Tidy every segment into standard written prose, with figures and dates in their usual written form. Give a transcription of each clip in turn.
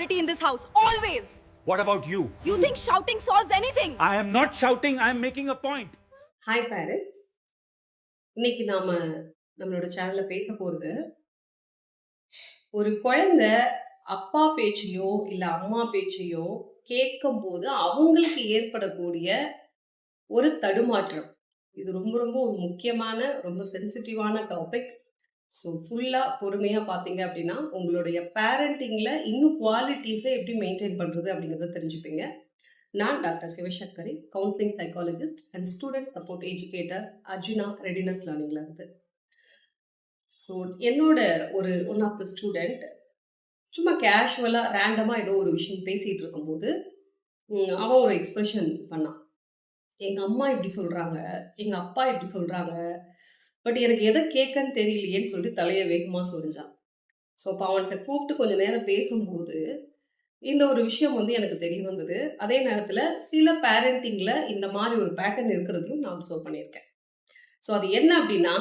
authority in this house. Always. What about you? You think shouting solves anything? I am not shouting, I am making a point. Hi parents, இன்னைக்கு நம்மளோட சேனல்ல பேச போறது, ஒரு குழந்தை அப்பா பேச்சையோ இல்ல அம்மா பேச்சையோ கேட்கும் போது அவங்களுக்கு ஏற்படக்கூடிய ஒரு தடுமாற்றம். இது ரொம்ப ரொம்ப ஒரு முக்கியமான, ரொம்ப சென்சிட்டிவான டாபிக். ஸோ ஃபுல்லா பொறுமையா பார்த்தீங்க அப்படின்னா உங்களுடைய பேரண்டிங்ல இன்னும் குவாலிட்டிஸை எப்படி மெயின்டைன் பண்றது அப்படிங்கிறத தெரிஞ்சுப்பீங்க. நான் doctor Sivasankari, counselling psychologist and student support educator, Arjuna readiness லேர்னிங்ல இருந்து. ஸோ என்னோட ஒன் ஆஃப் த ஸ்டூடெண்ட் சும்மா கேஷுவலாக ரேண்டமாக ஏதோ ஒரு விஷயம் பேசிகிட்டு இருக்கும்போது அவன் ஒரு எக்ஸ்பிரஷன் பண்ணான். எங்கள் அம்மா இப்படி சொல்கிறாங்க, எங்கள் அப்பா இப்படி சொல்கிறாங்க, பட் எனக்கு எதை கேட்கன்னு தெரியலையேன்னு சொல்லிட்டு தலையை வேகமாக சொரிஞ்சான். ஸோ அப்போ அவன்கிட்ட கூப்பிட்டு கொஞ்சம் நேரம் பேசும்போது இந்த ஒரு விஷயம் எனக்கு தெரிய வந்தது. அதே நேரத்தில் சில பேரண்டிங்கில் இந்த மாதிரி ஒரு பேட்டர்ன் இருக்கிறதையும் நான் அப்சர்வ் பண்ணியிருக்கேன். ஸோ அது என்ன அப்படின்னா,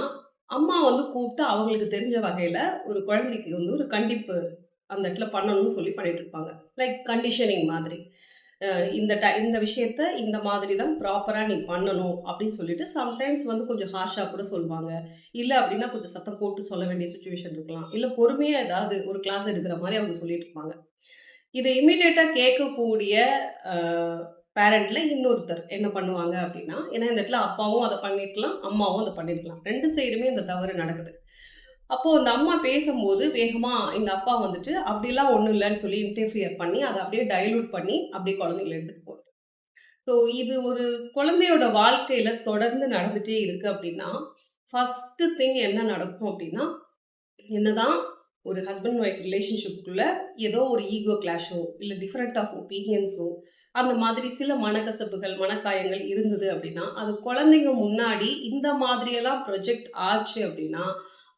அம்மா கூப்பிட்டு அவங்களுக்கு தெரிஞ்ச வகையில் ஒரு குழந்தைக்கு ஒரு கண்டிப்பு அந்த இடத்துல பண்ணணும்னு சொல்லி பண்ணிட்டு இருப்பாங்க. லைக் கண்டிஷனிங் மாதிரி. இந்த விஷயத்த இந்த மாதிரி தான் ப்ராப்பராக நீ பண்ணணும் அப்படின்னு சொல்லிட்டு சம்டைம்ஸ் கொஞ்சம் ஹார்ஷாக கூட சொல்லுவாங்க. இல்லை அப்படின்னா கொஞ்சம் சத்தம் போட்டு சொல்ல வேண்டிய சுச்சுவேஷன் இருக்கலாம். இல்லை பொறுமையாக ஏதாவது ஒரு கிளாஸ் எடுக்கிற மாதிரி அவங்க சொல்லிட்டு இருப்பாங்க. இதை இமீடியட்டாக கேட்கக்கூடிய பேரண்ட்ல இன்னொருத்தர் என்ன பண்ணுவாங்க அப்படின்னா, ஏன்னா இந்த இடத்துல அப்பாவும் அதை பண்ணிருக்கலாம், அம்மாவும் அதை பண்ணிருக்கலாம். 2 சைடுமே இந்த தவறு நடக்குது. அப்போ இந்த அம்மா பேசும்போது வேகமா இந்த அப்பா அப்படிலாம் ஒன்றும் இல்லைன்னு சொல்லி இன்டர்ஃபியர் பண்ணி அதை அப்படியே டைலூட் பண்ணி அப்படியே குழந்தைங்களை எடுத்துட்டு போகுது. ஸோ இது ஒரு குழந்தையோட வாழ்க்கையில தொடர்ந்து நடந்துட்டே இருக்கு அப்படின்னா, ஃபர்ஸ்ட் திங் என்ன நடக்கும் அப்படின்னா, என்னதான் ஒரு ஹஸ்பண்ட் ஒய்ஃப் ரிலேஷன்ஷிப்புக்குள்ள ஏதோ ஒரு ஈகோ கிளாஷோ இல்லை டிஃப்ரெண்ட் ஆஃப் ஒப்பீனியன்ஸோ அந்த மாதிரி சில மனக்கசப்புகள், மனக்காயங்கள் இருந்தது அப்படின்னா, அது குழந்தைங்க முன்னாடி இந்த மாதிரியெல்லாம் ப்ரொஜெக்ட் ஆச்சு அப்படின்னா,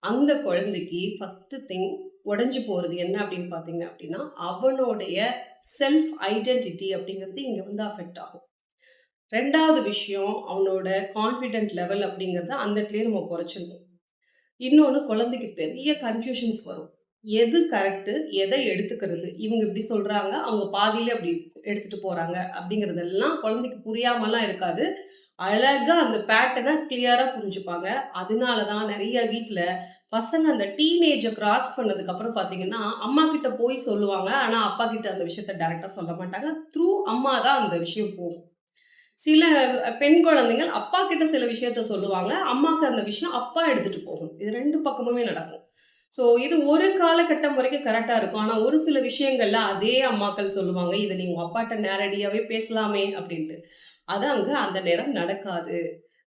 அந்த குழந்தைக்கு ஃபர்ஸ்ட் திங் உடைஞ்சு போகிறது என்ன அப்படின்னு பார்த்தீங்க அப்படின்னா, அவனுடைய செல்ஃப் ஐடென்டிட்டி அப்படிங்கிறது இங்கே அஃபெக்ட் ஆகும். 2வது விஷயம், அவனோட கான்ஃபிடென்ட் லெவல் அப்படிங்கிறத அந்த இடத்துலயே நம்ம குறைச்சிருக்கோம். இன்னொன்று, குழந்தைக்கு பெரிய கன்ஃபியூஷன்ஸ் வரும். எது கரெக்டு, எதை எடுத்துக்கிறது, இவங்க இப்படி சொல்கிறாங்க, அவங்க பாதியிலே அப்படி எடுத்துகிட்டு போகிறாங்க அப்படிங்கிறதெல்லாம் குழந்தைக்கு புரியாமலாம் இருக்காது. அழகாக அந்த பேட்டர்னை கிளியராக புரிஞ்சுப்பாங்க. அதனால தான் நிறைய வீட்டில் பசங்க அந்த டீனேஜை கிராஸ் பண்ணதுக்கப்புறம் பார்த்தீங்கன்னா, அம்மா கிட்ட போய் சொல்லுவாங்க. ஆனால் அப்பா கிட்ட அந்த விஷயத்த டைரெக்டாக சொல்ல மாட்டாங்க. த்ரூ அம்மா தான் அந்த விஷயம் போகும். சில பெண் குழந்தைகள் அப்பா கிட்ட சில விஷயத்த சொல்லுவாங்க, அம்மாவுக்கு அந்த விஷயம் அப்பா எடுத்துட்டு போகும். இது 2 பக்கமுமே நடக்கும். ஸோ இது ஒரு காலகட்டம் வரைக்கும் கரெக்டாக இருக்கும். ஆனால் ஒரு சில விஷயங்கள்ல அதே அம்மாக்கள் சொல்லுவாங்க, இதை நீ உங்கள் அப்பாட்ட நேரடியாகவே பேசலாமே அப்படின்ட்டு. அது அங்கே அந்த நேரம் நடக்காது.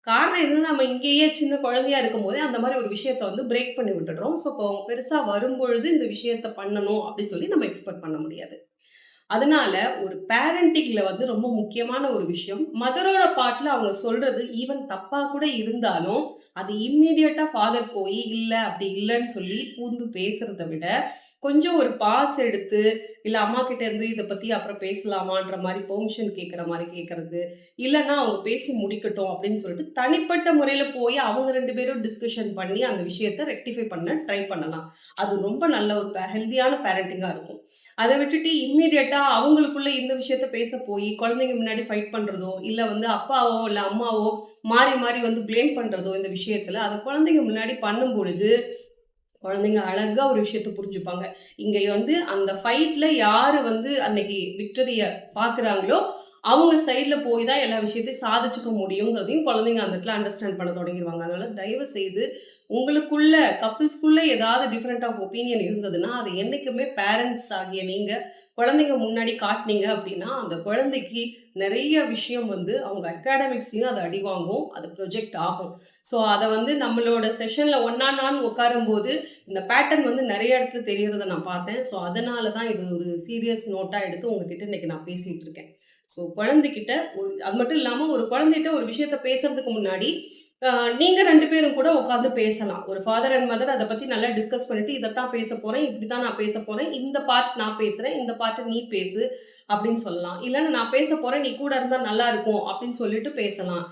காரணம் என்னன்னா, நம்ம இங்கேயே சின்ன குழந்தையா இருக்கும்போதே அந்த மாதிரி ஒரு விஷயத்த பிரேக் பண்ணி விட்டுடுறோம். ஸோ இப்போ அவங்க பெருசாக வரும்பொழுது இந்த விஷயத்த பண்ணணும் அப்படின்னு சொல்லி நம்ம எக்ஸ்பெக்ட் பண்ண முடியாது. அதனால ஒரு பேரண்டிங்ல ரொம்ப முக்கியமான ஒரு விஷயம், மதரோட பார்ட்ல அவங்க சொல்றது ஈவன் தப்பா கூட இருந்தாலும் அது இம்மீடியட்டா ஃபாதர் போய் இல்ல அப்படி இல்லைன்னு சொல்லி பூந்து பேசுறதை விட, கொஞ்சம் ஒரு பாஸ் எடுத்து இல்ல அம்மா கிட்ட இருந்து இதை பத்தி அப்புறம் பேசலாமான்ற மாதிரி பெர்மிஷன் கேட்குற மாதிரி கேட்கறது, இல்லைன்னா அவங்க பேசி முடிக்கட்டும் அப்படின்னு சொல்லிட்டு தனிப்பட்ட முறையில போய் அவங்க 2 பேரும் டிஸ்கஷன் பண்ணி அந்த விஷயத்த ரெக்டிஃபை பண்ண ட்ரை பண்ணலாம். அது ரொம்ப நல்ல ஒரு ஹெல்தியான பேரண்டிங்கா இருக்கும். அதை விட்டுட்டு இம்மீடியட்டா அவங்களுக்குள்ள இந்த விஷயத்த பேச போய் குழந்தைங்க முன்னாடி ஃபைட் பண்றதோ, இல்ல அப்பாவோ இல்ல அம்மாவோ மாறி மாறி ப்ளேம் பண்றதோ இந்த விஷயத்துல அதை குழந்தைங்க முன்னாடி பண்ணும் பொழுது குழந்தைங்க அழகா ஒரு விஷயத்த புரிஞ்சுப்பாங்க. இங்க அந்த ஃபைட்ல யாரு அன்னைக்கு விக்டரிய பாக்குறாங்களோ அவங்க சைட்ல போய் தான் எல்லா விஷயத்தையும் சாதிச்சுக்க முடியுங்கிறதையும் குழந்தைங்க அந்த இடத்துல அண்டர்ஸ்டாண்ட் பண்ண தொடங்கிடுவாங்க. அதனால தயவு செய்து உங்களுக்குள்ள கப்பிள்ஸ்குள்ள ஏதாவது டிஃப்ரெண்ட் ஆஃப் ஒப்பீனியன் இருந்ததுன்னா அது என்னைக்குமே பேரண்ட்ஸ் ஆகிய நீங்க குழந்தைங்க முன்னாடி காட்டினீங்க அப்படின்னா அந்த குழந்தைக்கு நிறைய விஷயம் அவங்க அகாடமிக்ஸ்லயும் அது அடி வாங்கும், அது ப்ரொஜெக்ட் ஆகும். ஸோ அதை நம்மளோட செஷன்ல ஒன்னான்னு உட்காரும் போது இந்த பேட்டர்ன் நிறைய இடத்துல தெரியறதை நான் பார்த்தேன். ஸோ அதனால தான் இது ஒரு சீரியஸ் நோட்டா எடுத்து உங்ககிட்ட இன்னைக்கு நான் பேசிட்டு இருக்கேன். ஸோ குழந்தைகிட்ட அது மட்டும் இல்லாமல் ஒரு குழந்தைகிட்ட ஒரு விஷயத்த பேசுறதுக்கு முன்னாடி நீங்க 2 பேரும் கூட உட்காந்து பேசலாம். ஒரு ஃபாதர் அண்ட் மதர் அதை பத்தி நல்லா டிஸ்கஸ் பண்ணிட்டு இதைத்தான் பேச போறேன், இப்படிதான் நான் பேச போறேன், இந்த பார்ட் நான் பேசுறேன், இந்த பார்ட் நீ பேசு அப்படின்னு சொல்லலாம். இல்லைன்னா நான் பேச போறேன், நீ கூட இருந்தா நல்லா இருக்கும் அப்படின்னு சொல்லிட்டு பேசலாம்.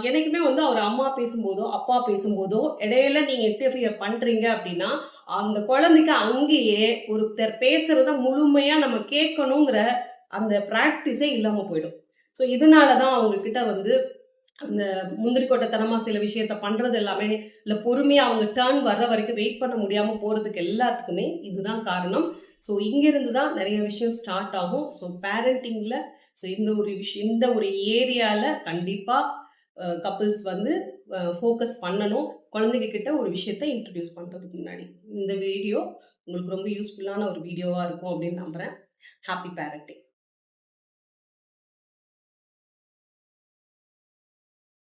என்னைக்குமே அவர் அம்மா பேசும்போதோ அப்பா பேசும்போதோ இடையில நீங்க இன்டர்ஃபியர் பண்றீங்க அப்படின்னா அந்த குழந்தைக்கு அங்கேயே ஒருத்தர் பேசுறத முழுமையா நம்ம கேட்கணுங்கிற அந்த பிராக்டிஸே இல்லாம போயிடும். ஸோ இதனால தான் அவங்க கிட்ட வந்து அந்த முந்திரி கொட்டைத்தனமா சில விஷயத்த பண்றது எல்லாமே, இல்ல பொறுமையா அவங்க டர்ன் வர்ற வரைக்கும் வெயிட் பண்ண முடியாம போறதுக்கு எல்லாத்துக்குமே இதுதான் காரணம். ஸோ இங்கிருந்து தான் நெறைய விஷயம் ஸ்டார்ட் ஆகும். ஸோ பேரண்டிங்ல இந்த ஒரு ஏரியால கண்டிப்பா கப்பிள்ஸ் வந்து ஃபோக்கஸ் பண்ணணும். குழந்தைங்க கிட்ட ஒரு விஷயத்த இன்ட்ரோடியூஸ் பண்றதுக்கு முன்னாடி. இந்த வீடியோ உங்களுக்கு ரொம்ப யூஸ்ஃபுல்லான ஒரு வீடியோவா இருக்கும் அப்படின்னு நம்புறேன். Happy parenting.